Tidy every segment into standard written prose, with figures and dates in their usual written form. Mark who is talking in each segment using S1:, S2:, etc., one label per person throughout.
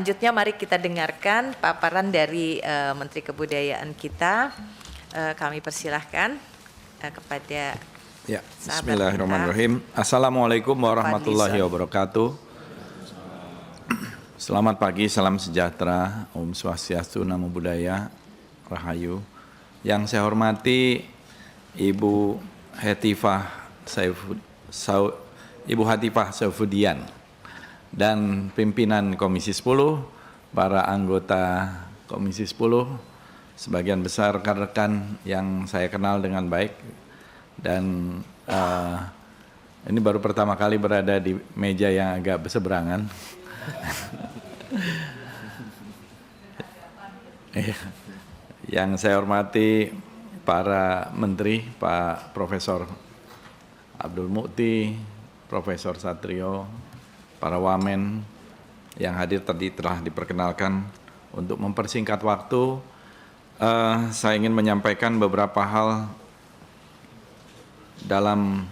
S1: Selanjutnya mari kita dengarkan paparan dari Menteri Kebudayaan kita. Kami persilahkan kepada
S2: ya, Bismillahirrahmanirrahim. Assalamualaikum warahmatullahi wabarakatuh. Selamat pagi, salam sejahtera, Om Swastiastu, Namo Buddhaya, Rahayu. Yang saya hormati Ibu Hatifah Saifudian dan pimpinan Komisi 10, para anggota Komisi 10, sebagian besar rekan-rekan yang saya kenal dengan baik, dan ini baru pertama kali berada di meja yang agak berseberangan. Yang saya hormati para menteri, Pak Profesor Abdul Mukti, Profesor Satrio, para wamen yang hadir tadi telah diperkenalkan. Untuk mempersingkat waktu, saya ingin menyampaikan beberapa hal dalam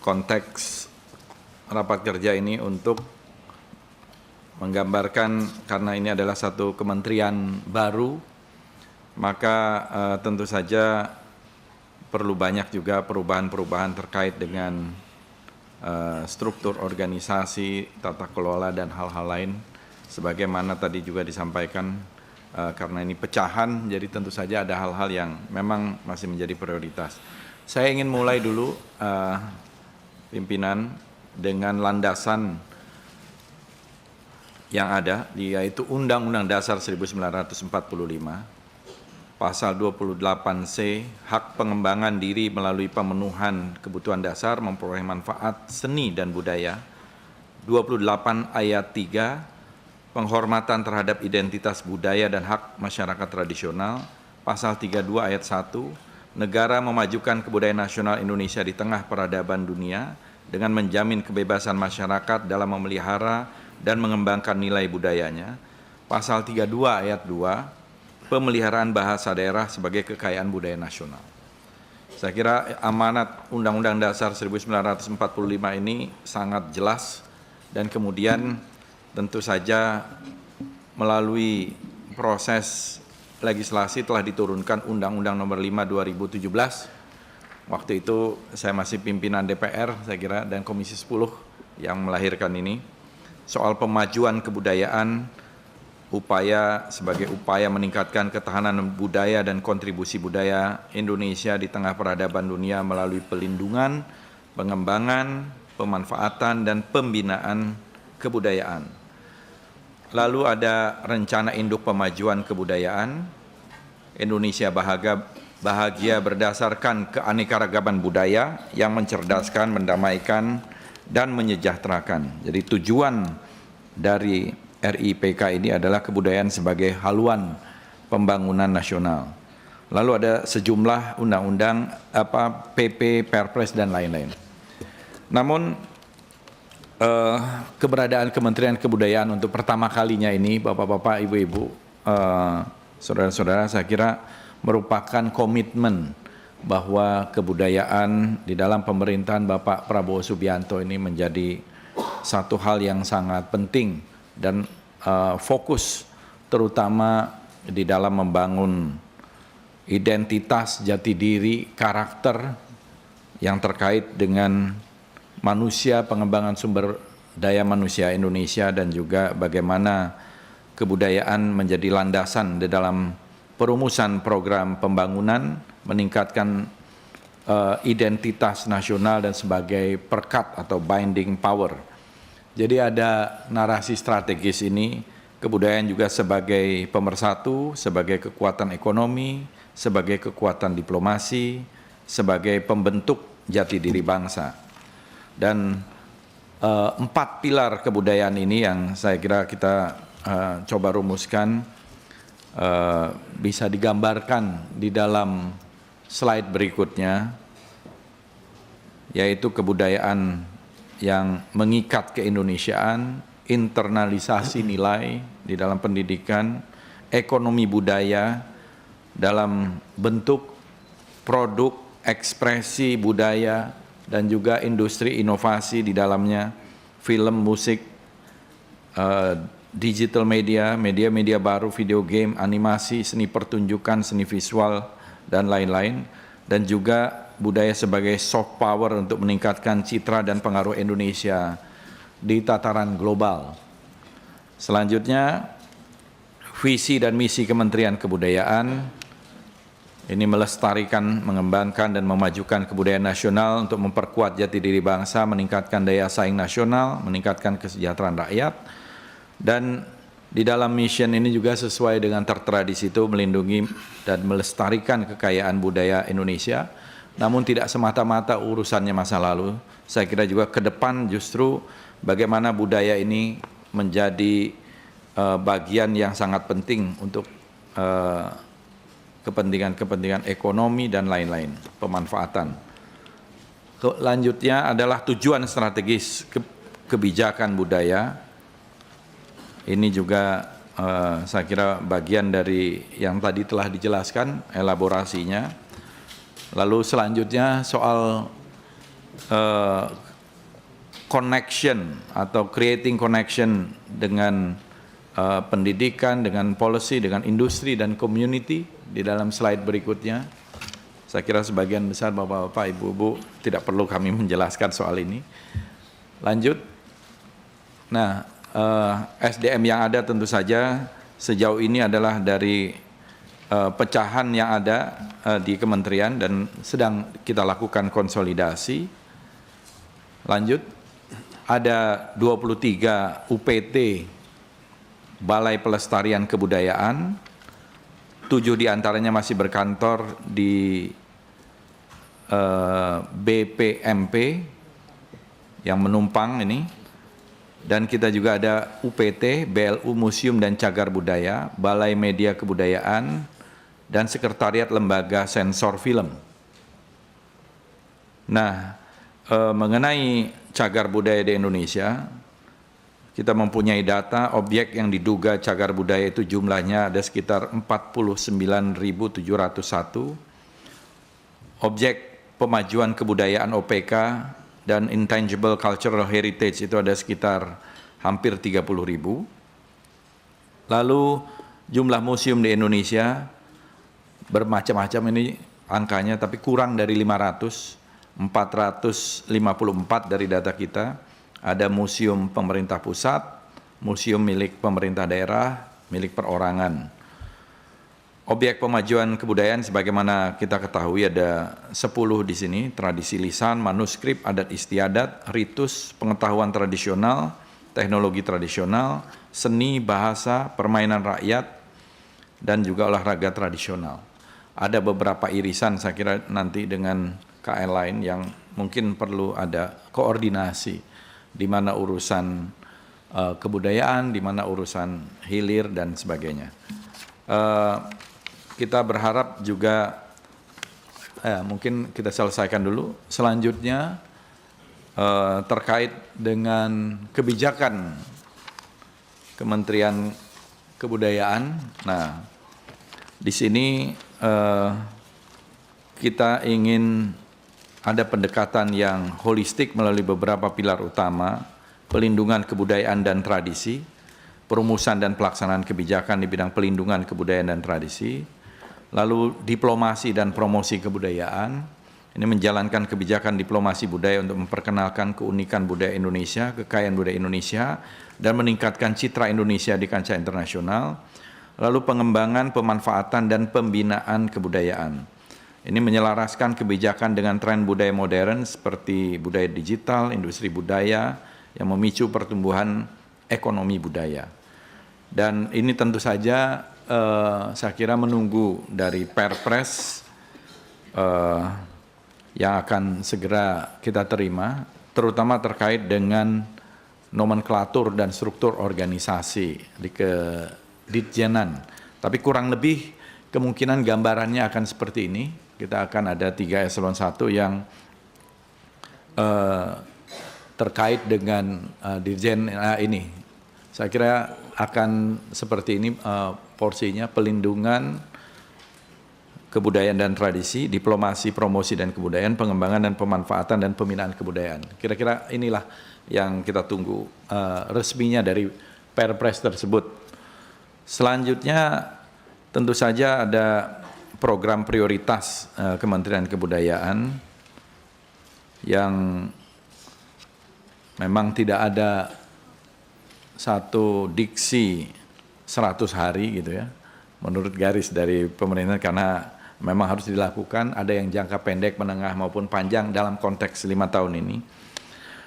S2: konteks rapat kerja ini untuk menggambarkan, karena ini adalah satu kementerian baru, maka tentu saja perlu banyak juga perubahan-perubahan terkait dengan struktur organisasi, tata kelola, dan hal-hal lain. Sebagaimana tadi juga disampaikan, karena ini pecahan, jadi tentu saja ada hal-hal yang memang masih menjadi prioritas. Saya ingin mulai dulu, pimpinan, dengan landasan yang ada, yaitu Undang-Undang Dasar 1945, Pasal 28C, hak pengembangan diri melalui pemenuhan kebutuhan dasar memperoleh manfaat seni dan budaya. 28 ayat 3, penghormatan terhadap identitas budaya dan hak masyarakat tradisional. Pasal 32 ayat 1, negara memajukan kebudayaan nasional Indonesia di tengah peradaban dunia dengan menjamin kebebasan masyarakat dalam memelihara dan mengembangkan nilai budayanya. Pasal 32 ayat 2, pemeliharaan bahasa daerah sebagai kekayaan budaya nasional. Saya kira amanat Undang-Undang Dasar 1945 ini sangat jelas, dan kemudian tentu saja melalui proses legislasi telah diturunkan Undang-Undang Nomor 5 2017. Waktu itu saya masih pimpinan DPR, saya kira, dan Komisi 10 yang melahirkan ini, soal pemajuan kebudayaan, sebagai upaya meningkatkan ketahanan budaya dan kontribusi budaya Indonesia di tengah peradaban dunia melalui pelindungan, pengembangan, pemanfaatan, dan pembinaan kebudayaan. Lalu ada rencana induk pemajuan kebudayaan, Indonesia bahagia berdasarkan keanekaragaman budaya yang mencerdaskan, mendamaikan, dan menyejahterakan. Jadi tujuan dari RIPK ini adalah kebudayaan sebagai haluan pembangunan nasional. Lalu ada sejumlah undang-undang, PP, Perpres, dan lain-lain. Namun keberadaan Kementerian Kebudayaan untuk pertama kalinya ini, Bapak-bapak, Ibu-ibu, saudara-saudara, saya kira merupakan komitmen bahwa kebudayaan di dalam pemerintahan Bapak Prabowo Subianto ini menjadi satu hal yang sangat penting dan fokus terutama di dalam membangun identitas, jati diri, karakter yang terkait dengan manusia, pengembangan sumber daya manusia Indonesia, dan juga bagaimana kebudayaan menjadi landasan di dalam perumusan program pembangunan, meningkatkan identitas nasional dan sebagai perkat atau binding power. Jadi ada narasi strategis ini, kebudayaan juga sebagai pemersatu, sebagai kekuatan ekonomi, sebagai kekuatan diplomasi, sebagai pembentuk jati diri bangsa. Dan 4 pilar kebudayaan ini yang saya kira kita coba rumuskan, bisa digambarkan di dalam slide berikutnya, yaitu kebudayaan yang mengikat keindonesiaan, internalisasi nilai di dalam pendidikan, ekonomi budaya dalam bentuk produk, ekspresi budaya, dan juga industri inovasi di dalamnya, film, musik, digital media, media-media baru, video game, animasi, seni pertunjukan, seni visual, dan lain-lain. Dan juga budaya sebagai soft power untuk meningkatkan citra dan pengaruh Indonesia di tataran global. Selanjutnya, visi dan misi Kementerian Kebudayaan ini melestarikan, mengembangkan, dan memajukan kebudayaan nasional untuk memperkuat jati diri bangsa, meningkatkan daya saing nasional, meningkatkan kesejahteraan rakyat, dan di dalam mission ini juga sesuai dengan tertera di situ melindungi dan melestarikan kekayaan budaya Indonesia, namun tidak semata-mata urusannya masa lalu. Saya kira juga ke depan justru bagaimana budaya ini menjadi bagian yang sangat penting untuk kepentingan-kepentingan ekonomi dan lain-lain, pemanfaatan. Selanjutnya adalah tujuan strategis kebijakan budaya. Ini juga saya kira bagian dari yang tadi telah dijelaskan elaborasinya. Lalu selanjutnya soal connection atau creating connection dengan pendidikan, dengan policy, dengan industri dan community di dalam slide berikutnya. Saya kira sebagian besar Bapak-Bapak, Ibu-Ibu tidak perlu kami menjelaskan soal ini. Lanjut. Nah, SDM yang ada tentu saja sejauh ini adalah dari pecahan yang ada di kementerian dan sedang kita lakukan konsolidasi. Lanjut, ada 23 UPT Balai Pelestarian Kebudayaan, 7 diantaranya masih berkantor di BPMP yang menumpang ini. Dan kita juga ada UPT, BLU Museum dan Cagar Budaya, Balai Media Kebudayaan, dan Sekretariat Lembaga Sensor Film. Nah, mengenai cagar budaya di Indonesia, kita mempunyai data objek yang diduga cagar budaya itu jumlahnya ada sekitar 49.701. Objek pemajuan kebudayaan OPK dan Intangible Cultural Heritage itu ada sekitar hampir 30.000. Lalu jumlah museum di Indonesia bermacam-macam ini angkanya, tapi kurang dari 500, 454 dari data kita. Ada museum pemerintah pusat, museum milik pemerintah daerah, milik perorangan. Objek pemajuan kebudayaan sebagaimana kita ketahui ada 10 di sini, tradisi lisan, manuskrip, adat istiadat, ritus, pengetahuan tradisional, teknologi tradisional, seni, bahasa, permainan rakyat, dan juga olahraga tradisional. Ada beberapa irisan saya kira nanti dengan KL lain yang mungkin perlu ada koordinasi, di mana urusan kebudayaan, di mana urusan hilir dan sebagainya. Kita berharap juga mungkin kita selesaikan dulu. Selanjutnya terkait dengan kebijakan Kementerian Kebudayaan. Nah, di sini kita ingin ada pendekatan yang holistik melalui beberapa pilar utama, pelindungan kebudayaan dan tradisi, perumusan dan pelaksanaan kebijakan di bidang pelindungan kebudayaan dan tradisi, lalu diplomasi dan promosi kebudayaan. Ini menjalankan kebijakan diplomasi budaya untuk memperkenalkan keunikan budaya Indonesia, kekayaan budaya Indonesia, dan meningkatkan citra Indonesia di kancah internasional. Lalu pengembangan, pemanfaatan, dan pembinaan kebudayaan. Ini menyelaraskan kebijakan dengan tren budaya modern seperti budaya digital, industri budaya, yang memicu pertumbuhan ekonomi budaya. Dan ini tentu saja saya kira menunggu dari Perpres yang akan segera kita terima, terutama terkait dengan nomenklatur dan struktur organisasi di Ditjenan. Tapi kurang lebih kemungkinan gambarannya akan seperti ini. Kita akan ada 3 eselon 1 yang terkait dengan Ditjen ini. Saya kira akan seperti ini porsinya: pelindungan kebudayaan dan tradisi, diplomasi, promosi dan kebudayaan, pengembangan dan pemanfaatan dan pembinaan kebudayaan. Kira-kira inilah yang kita tunggu resminya dari Perpres tersebut. Selanjutnya tentu saja ada program prioritas Kementerian Kebudayaan yang memang tidak ada satu diksi 100 hari gitu ya, menurut garis dari pemerintah, karena memang harus dilakukan, ada yang jangka pendek, menengah maupun panjang dalam konteks 5 tahun ini.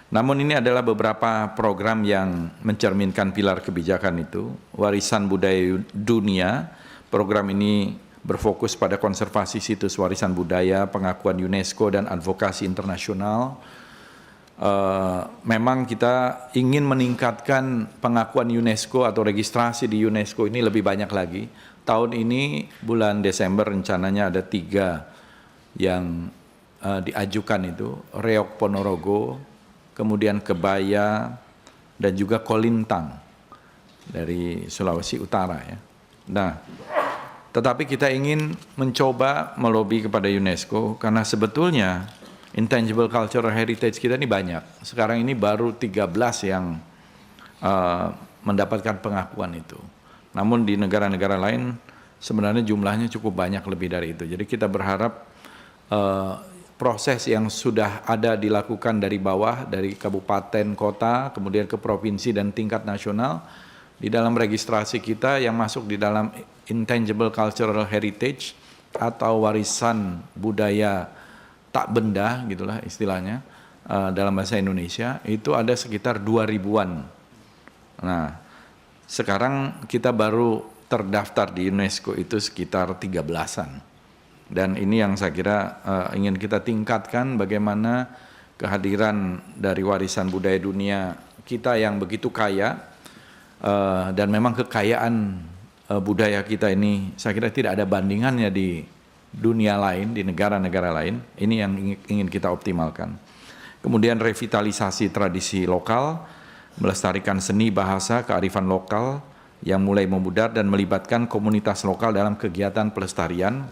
S2: Namun ini adalah beberapa program yang mencerminkan pilar kebijakan itu. Warisan budaya dunia, program ini berfokus pada konservasi situs warisan budaya, pengakuan UNESCO dan advokasi internasional. Memang kita ingin meningkatkan pengakuan UNESCO atau registrasi di UNESCO ini lebih banyak lagi. Tahun ini bulan Desember rencananya ada 3 yang diajukan itu, Reok Ponorogo, kemudian Kebaya, dan juga Kolintang dari Sulawesi Utara ya. Nah, tetapi kita ingin mencoba melobi kepada UNESCO karena sebetulnya intangible cultural heritage kita ini banyak. Sekarang ini baru 13 yang mendapatkan pengakuan itu. Namun di negara-negara lain sebenarnya jumlahnya cukup banyak lebih dari itu. Jadi kita berharap proses yang sudah ada dilakukan dari bawah, dari kabupaten, kota, kemudian ke provinsi dan tingkat nasional, di dalam registrasi kita yang masuk di dalam intangible cultural heritage atau warisan budaya tak benda gitulah istilahnya dalam bahasa Indonesia, itu ada sekitar 2.000-an. Nah, sekarang kita baru terdaftar di UNESCO itu sekitar 13-an. Dan ini yang saya kira ingin kita tingkatkan, bagaimana kehadiran dari warisan budaya dunia kita yang begitu kaya, dan memang kekayaan budaya kita ini saya kira tidak ada bandingannya di dunia lain, di negara-negara lain. Ini yang ingin kita optimalkan. Kemudian revitalisasi tradisi lokal, melestarikan seni, bahasa, kearifan lokal yang mulai memudar dan melibatkan komunitas lokal dalam kegiatan pelestarian.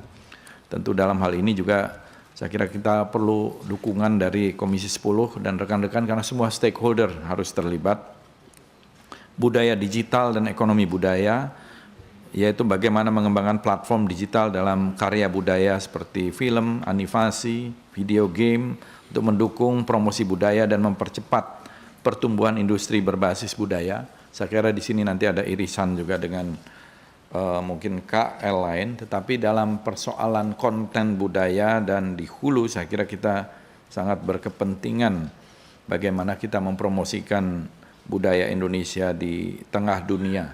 S2: Tentu dalam hal ini juga saya kira kita perlu dukungan dari Komisi 10 dan rekan-rekan karena semua stakeholder harus terlibat. Budaya digital dan ekonomi budaya, yaitu bagaimana mengembangkan platform digital dalam karya budaya seperti film, animasi, video game, untuk mendukung promosi budaya dan mempercepat pertumbuhan industri berbasis budaya. Saya kira di sini nanti ada irisan juga dengan mungkin KL lain, tetapi dalam persoalan konten budaya dan di hulu saya kira kita sangat berkepentingan bagaimana kita mempromosikan budaya Indonesia di tengah dunia.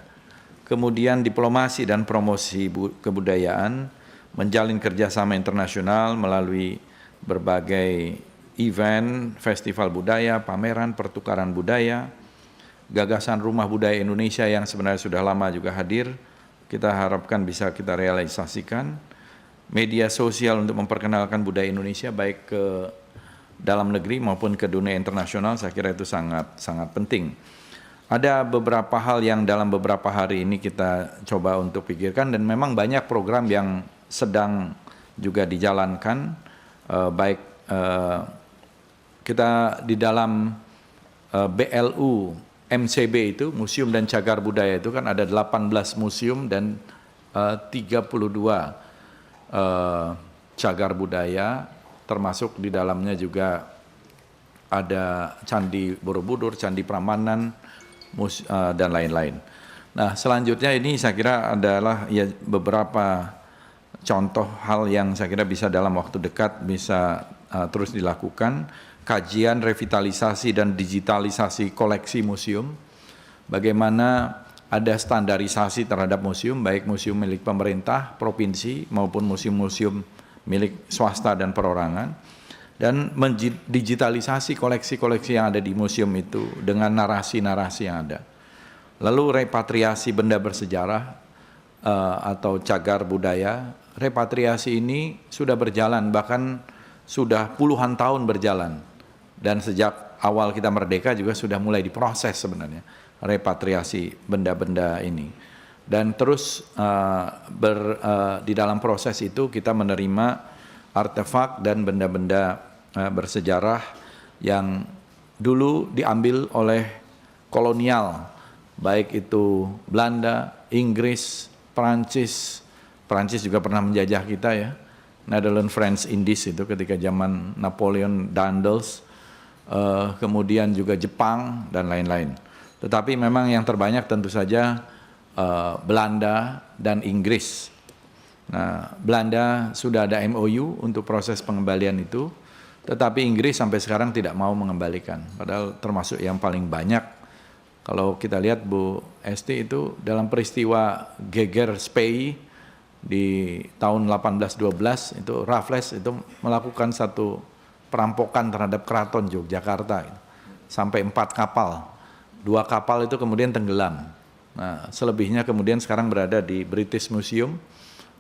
S2: Kemudian diplomasi dan promosi kebudayaan, menjalin kerjasama internasional melalui berbagai event, festival budaya, pameran, pertukaran budaya, gagasan Rumah Budaya Indonesia yang sebenarnya sudah lama juga hadir, kita harapkan bisa kita realisasikan. Media sosial untuk memperkenalkan budaya Indonesia baik ke dalam negeri maupun ke dunia internasional, saya kira itu sangat penting. Ada beberapa hal yang dalam beberapa hari ini kita coba untuk pikirkan, dan memang banyak program yang sedang juga dijalankan, baik kita di dalam BLU MCB itu, Museum dan Cagar Budaya itu kan ada 18 museum dan 32 cagar budaya, termasuk di dalamnya juga ada Candi Borobudur, Candi Prambanan, dan lain-lain. Nah, selanjutnya ini saya kira adalah ya beberapa contoh hal yang saya kira bisa dalam waktu dekat bisa terus dilakukan. Kajian revitalisasi dan digitalisasi koleksi museum, bagaimana ada standarisasi terhadap museum, baik museum milik pemerintah, provinsi, maupun museum-museum milik swasta dan perorangan, dan mendigitalisasi koleksi-koleksi yang ada di museum itu dengan narasi-narasi yang ada. Lalu repatriasi benda bersejarah atau cagar budaya, repatriasi ini sudah berjalan, bahkan sudah puluhan tahun berjalan. Dan sejak awal kita merdeka juga sudah mulai diproses sebenarnya repatriasi benda-benda ini. Dan terus di dalam proses itu kita menerima artefak dan benda-benda bersejarah yang dulu diambil oleh kolonial, baik itu Belanda, Inggris, Prancis juga pernah menjajah kita ya, Netherlands, France, Indies itu ketika zaman Napoleon Daendels, kemudian juga Jepang dan lain-lain. Tetapi memang yang terbanyak tentu saja Belanda dan Inggris. Nah, Belanda sudah ada MOU untuk proses pengembalian itu, tetapi Inggris sampai sekarang tidak mau mengembalikan, padahal termasuk yang paling banyak. Kalau kita lihat Bu Esti itu dalam peristiwa Geger Spey di tahun 1812 itu Raffles itu melakukan satu perampokan terhadap keraton Yogyakarta sampai 4 kapal. 2 kapal itu kemudian tenggelam. Nah, selebihnya kemudian sekarang berada di British Museum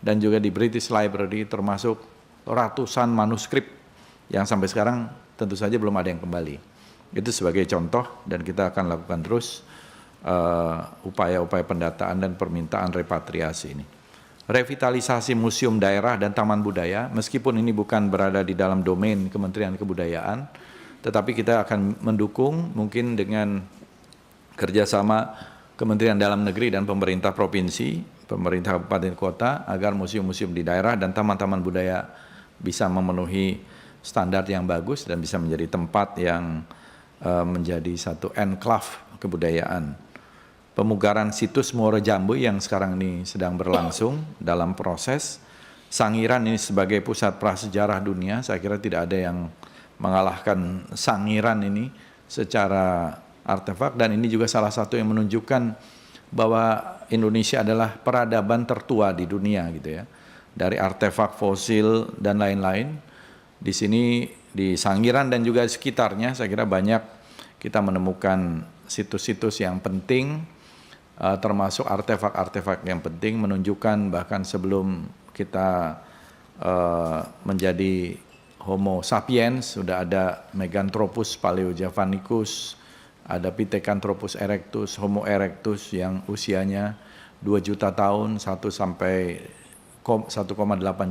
S2: dan juga di British Library, termasuk ratusan manuskrip yang sampai sekarang tentu saja belum ada yang kembali. Itu sebagai contoh, dan kita akan lakukan terus upaya-upaya pendataan dan permintaan repatriasi ini. Revitalisasi museum daerah dan taman budaya, meskipun ini bukan berada di dalam domain Kementerian Kebudayaan, tetapi kita akan mendukung mungkin dengan kerjasama Kementerian Dalam Negeri dan pemerintah provinsi, pemerintah kabupaten kota, agar museum-museum di daerah dan taman-taman budaya bisa memenuhi standar yang bagus dan bisa menjadi tempat yang menjadi satu enclave kebudayaan. Pemugaran situs Muaro Jambu yang sekarang ini sedang berlangsung dalam proses. Sangiran ini sebagai pusat prasejarah dunia, saya kira tidak ada yang mengalahkan Sangiran ini secara artefak, dan ini juga salah satu yang menunjukkan bahwa Indonesia adalah peradaban tertua di dunia gitu ya. Dari artefak fosil dan lain-lain. Di sini di Sangiran dan juga sekitarnya saya kira banyak kita menemukan situs-situs yang penting, termasuk artefak-artefak yang penting, menunjukkan bahkan sebelum kita menjadi Homo sapiens sudah ada Meganthropus paleojavanicus, ada Pithecanthropus erectus, Homo erectus yang usianya 2 juta tahun, 1 sampai 1,8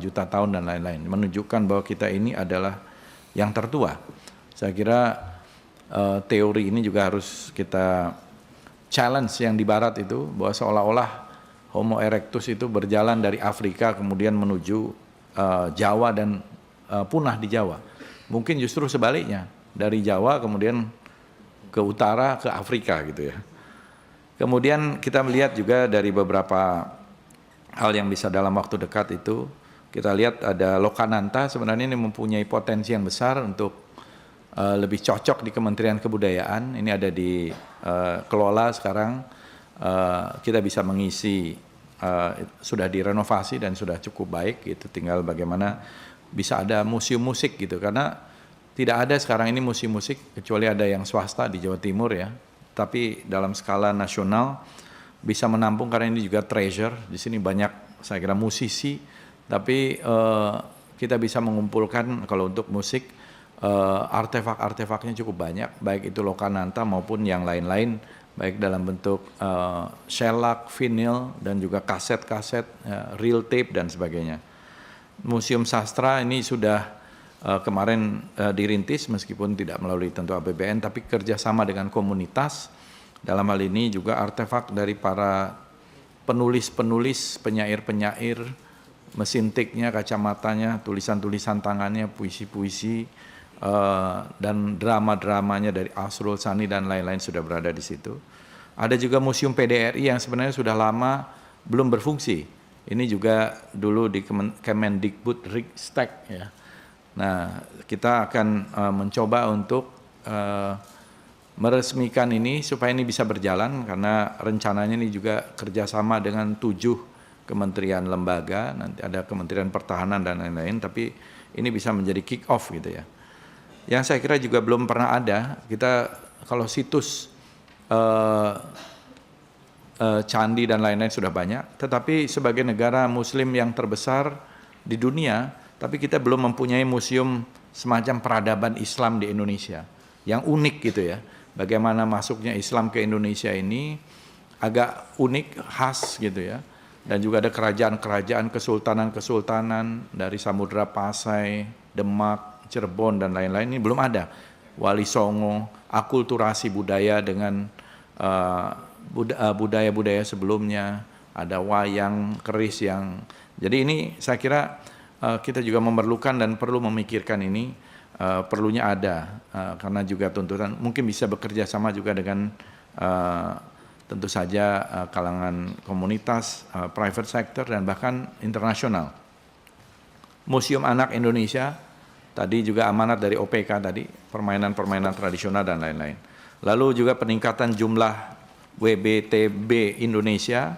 S2: juta tahun dan lain-lain, menunjukkan bahwa kita ini adalah yang tertua. Saya kira teori ini juga harus kita challenge yang di barat itu, bahwa seolah-olah Homo erectus itu berjalan dari Afrika kemudian menuju Jawa dan punah di Jawa. Mungkin justru sebaliknya, dari Jawa kemudian ke utara ke Afrika gitu ya. Kemudian kita melihat juga dari beberapa hal yang bisa dalam waktu dekat itu, kita lihat ada Lokananta sebenarnya ini mempunyai potensi yang besar untuk lebih cocok di Kementerian Kebudayaan. Ini ada di kelola sekarang, kita bisa mengisi, sudah direnovasi dan sudah cukup baik gitu, tinggal bagaimana bisa ada museum musik gitu, karena tidak ada sekarang ini museum musik kecuali ada yang swasta di Jawa Timur ya, tapi dalam skala nasional bisa menampung, karena ini juga treasure. Di sini banyak saya kira musisi, tapi kita bisa mengumpulkan kalau untuk musik artefak-artefaknya cukup banyak, baik itu Lokananta maupun yang lain-lain, baik dalam bentuk shellac, vinyl, dan juga kaset-kaset, reel tape dan sebagainya. Museum Sastra ini sudah kemarin dirintis meskipun tidak melalui tentu APBN, tapi kerjasama dengan komunitas. Dalam hal ini juga artefak dari para penulis-penulis, penyair-penyair, mesin tiknya, kacamatanya, tulisan-tulisan tangannya, puisi-puisi, dan drama-dramanya dari Asrul Sani dan lain-lain sudah berada di situ. Ada juga Museum PDRI yang sebenarnya sudah lama belum berfungsi. Ini juga dulu di Kemendikbud Ristek ya. Nah, kita akan mencoba untuk meresmikan ini supaya ini bisa berjalan, karena rencananya ini juga kerjasama dengan 7 kementerian lembaga, nanti ada Kementerian Pertahanan dan lain-lain, tapi ini bisa menjadi kick off gitu ya. Yang saya kira juga belum pernah ada, kita kalau situs candi dan lain-lain sudah banyak, tetapi sebagai negara muslim yang terbesar di dunia, tapi kita belum mempunyai museum semacam peradaban Islam di Indonesia, yang unik gitu ya. Bagaimana masuknya Islam ke Indonesia ini agak unik, khas gitu ya. Dan juga ada kerajaan-kerajaan, kesultanan-kesultanan dari Samudra Pasai, Demak, Cirebon dan lain-lain, ini belum ada. Wali Songo, akulturasi budaya dengan budaya-budaya sebelumnya, ada wayang, keris yang... Jadi ini saya kira kita juga memerlukan dan perlu memikirkan ini, perlunya ada, karena juga tuntutan mungkin bisa bekerja sama juga dengan tentu saja kalangan komunitas, private sector, dan bahkan internasional. Museum Anak Indonesia, tadi juga amanat dari OPK tadi, permainan-permainan tradisional dan lain-lain. Lalu juga peningkatan jumlah WBTB Indonesia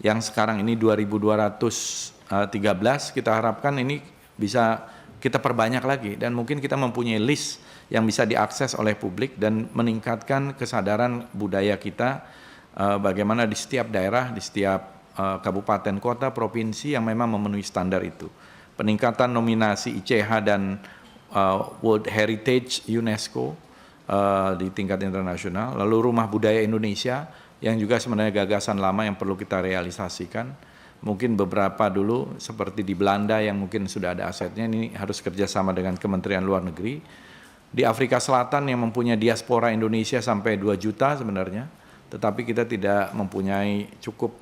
S2: yang sekarang ini 2.213, kita harapkan ini bisa kita perbanyak lagi dan mungkin kita mempunyai list yang bisa diakses oleh publik dan meningkatkan kesadaran budaya kita bagaimana di setiap daerah, di setiap kabupaten, kota, provinsi yang memang memenuhi standar itu. Peningkatan nominasi ICH dan World Heritage UNESCO di tingkat internasional, lalu Rumah Budaya Indonesia yang juga sebenarnya gagasan lama yang perlu kita realisasikan. Mungkin beberapa dulu seperti di Belanda yang mungkin sudah ada asetnya, ini harus kerjasama dengan Kementerian Luar Negeri. Di Afrika Selatan yang mempunyai diaspora Indonesia sampai 2 juta sebenarnya, tetapi kita tidak mempunyai cukup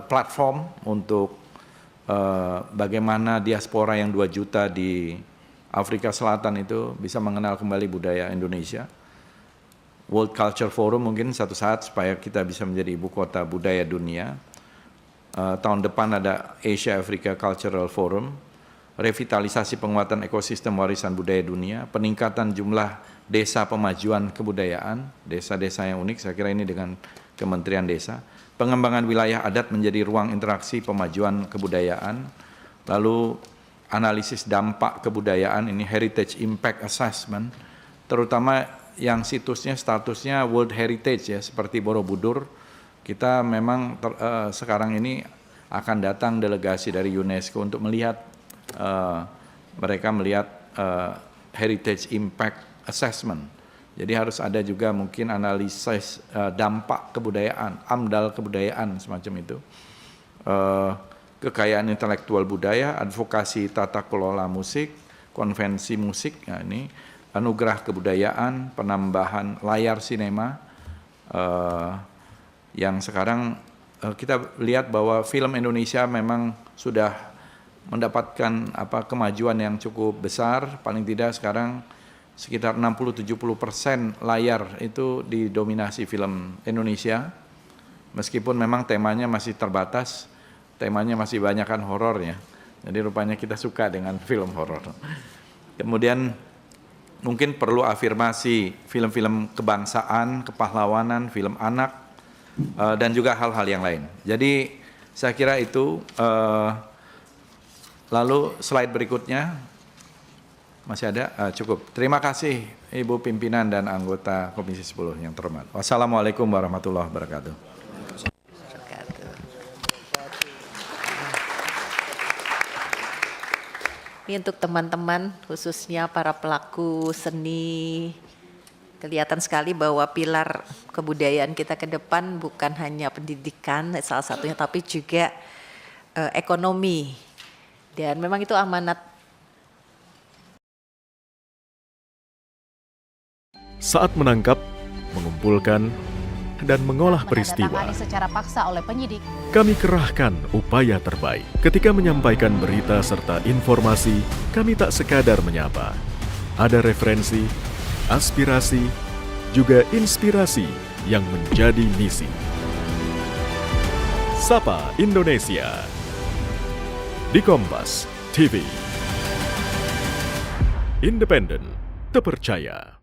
S2: platform untuk bagaimana diaspora yang 2 juta di Afrika Selatan itu bisa mengenal kembali budaya Indonesia. World Culture Forum mungkin satu saat supaya kita bisa menjadi ibu kota budaya dunia. Tahun depan ada Asia Africa Cultural Forum, revitalisasi penguatan ekosistem warisan budaya dunia, peningkatan jumlah desa pemajuan kebudayaan, desa-desa yang unik, saya kira ini dengan Kementerian Desa, pengembangan wilayah adat menjadi ruang interaksi pemajuan kebudayaan, lalu analisis dampak kebudayaan, ini Heritage Impact Assessment, terutama yang situsnya statusnya World Heritage ya, seperti Borobudur, kita memang sekarang ini akan datang delegasi dari UNESCO untuk melihat, mereka melihat Heritage Impact Assessment. Jadi harus ada juga mungkin analisis dampak kebudayaan, AMDAL kebudayaan semacam itu. Kekayaan intelektual budaya, advokasi tata kelola musik, konvensi musik, nah ini anugerah kebudayaan, penambahan layar sinema, yang sekarang kita lihat bahwa film Indonesia memang sudah mendapatkan kemajuan yang cukup besar, paling tidak sekarang sekitar 60-70% layar itu didominasi film Indonesia, meskipun memang temanya masih terbatas, temanya masih banyakkan horornya, jadi rupanya kita suka dengan film horor. Kemudian mungkin perlu afirmasi film-film kebangsaan, kepahlawanan, film anak, dan juga hal-hal yang lain. Jadi saya kira itu. Lalu slide berikutnya, masih ada? Cukup. Terima kasih Ibu Pimpinan dan anggota Komisi 10 yang terhormat. Wassalamualaikum warahmatullahi wabarakatuh.
S1: Ini untuk teman-teman, khususnya para pelaku seni, kelihatan sekali bahwa pilar kebudayaan kita ke depan bukan hanya pendidikan salah satunya, tapi juga ekonomi. Dan memang itu amanat.
S3: Saat menangkap, mengumpulkan, dan mengolah peristiwa,
S4: secara paksa oleh penyidik,
S3: kami kerahkan upaya terbaik. Ketika menyampaikan berita serta informasi, kami tak sekadar menyapa. Ada referensi, aspirasi, juga inspirasi yang menjadi misi. Sapa Indonesia di Kompas TV. Independen, terpercaya.